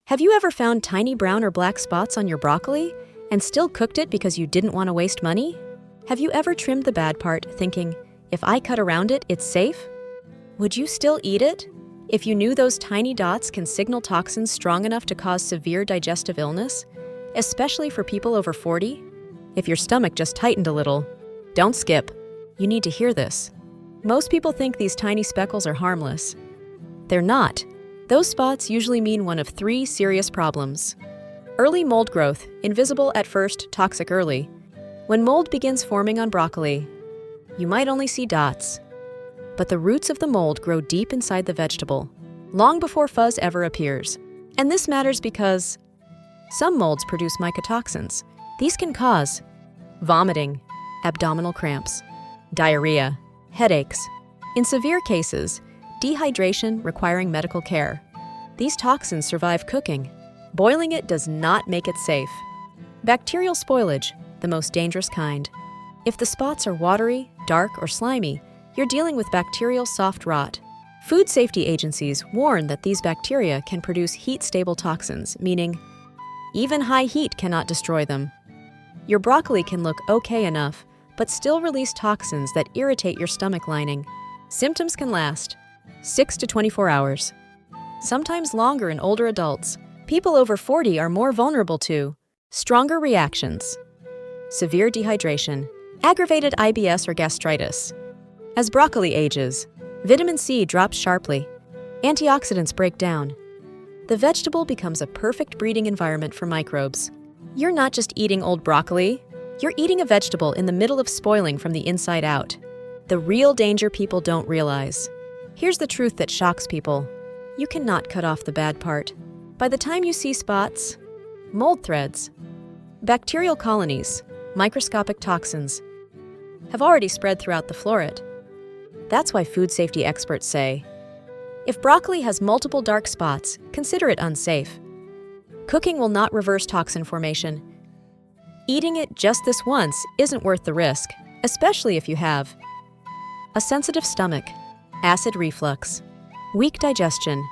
Have you ever found tiny brown or black spots on your broccoli and still cooked it because you didn't want to waste money? Have you ever trimmed the bad part thinking, if I cut around it, it's safe? Would you still eat it if you knew those tiny dots can signal toxins strong enough to cause severe digestive illness, especially for people over 40? If your stomach just tightened a little, don't skip. You need to hear this. Most people think these tiny speckles are harmless. They're not. Those spots usually mean one of three serious problems. Early mold growth, invisible at first, toxic early. When mold begins forming on broccoli, you might only see dots. But the roots of the mold grow deep inside the vegetable, long before fuzz ever appears. And this matters because some molds produce mycotoxins. These can cause vomiting, abdominal cramps, diarrhea, headaches. In severe cases, dehydration requiring medical care. These toxins survive cooking. Boiling it does not make it safe. Bacterial spoilage, the most dangerous kind. If the spots are watery, dark, or slimy, you're dealing with bacterial soft rot. Food safety agencies warn that these bacteria can produce heat-stable toxins, meaning even high heat cannot destroy them. Your broccoli can look okay enough, but still release toxins that irritate your stomach lining. Symptoms can last 6 to 24 hours, sometimes longer in older adults. People over 40 are more vulnerable to stronger reactions, severe dehydration, aggravated IBS or gastritis. As broccoli ages, vitamin C drops sharply, antioxidants break down. The vegetable becomes a perfect breeding environment for microbes. You're not just eating old broccoli, you're eating a vegetable in the middle of spoiling from the inside out. The real danger people don't realize. Here's the truth that shocks people. You cannot cut off the bad part. By the time you see spots, mold threads, bacterial colonies, microscopic toxins have already spread throughout the floret. That's why food safety experts say, if broccoli has multiple dark spots, consider it unsafe. Cooking will not reverse toxin formation. Eating it just this once isn't worth the risk, especially if you have a sensitive stomach, acid reflux, weak digestion.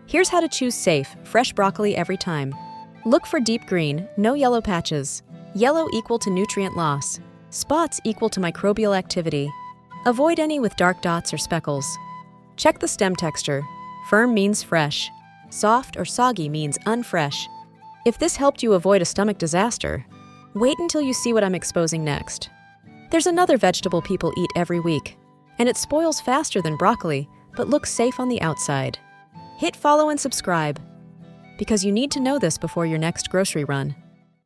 Here's how to choose safe, fresh broccoli every time. Look for deep green, no yellow patches. Yellow equal to nutrient loss. Spots equal to microbial activity. Avoid any with dark dots or speckles. Check the stem texture. Firm means fresh. Soft or soggy means unfresh. If this helped you avoid a stomach disaster, wait until you see what I'm exposing next. There's another vegetable people eat every week, and it spoils faster than broccoli, but looks safe on the outside. Hit follow and subscribe, because you need to know this before your next grocery run.